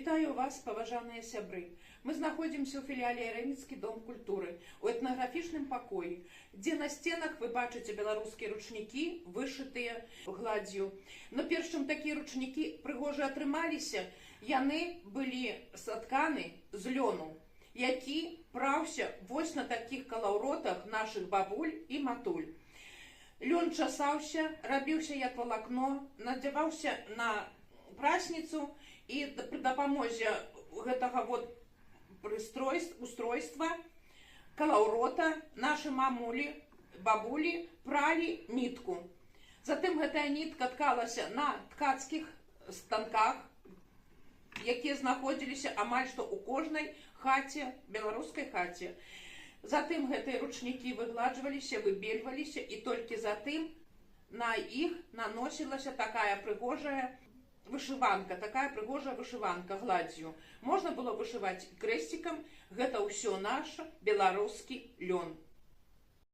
Вітаю вас, паважаныя сябры. Мы знаходзімся ў філіяле Яреміцкі дом культуры, у этнаграфічным пакоі, дзе на сценах вы бачыце беларускія ручнікі, вышытыя гладдзю. Но перш чым такія ручнікі прыгожа атрымаліся, яны былі сатканы з лёну, які праўся вось на такіх калаўротах нашых бабуль і матуль. Лён часаўся, рабіўся як валакно, надзяваўся на прасніцу, і пры дапамозе гэтага устройства калаўрота нашы мамулі, бабулі пралі нітку. Затым гэтая нітка ткалася на ткацкіх станках, якія знаходзіліся амаль што ў кожнай хаце, беларускай хаце. Затым гэтыя ручнікі выгладжваліся, выбельваліся, і толькі затым на іх наносілася такая прыгожая вышыванка, гладдзю. Можна было вышываць крэсцікам, гэта ўсё наш беларускі лён.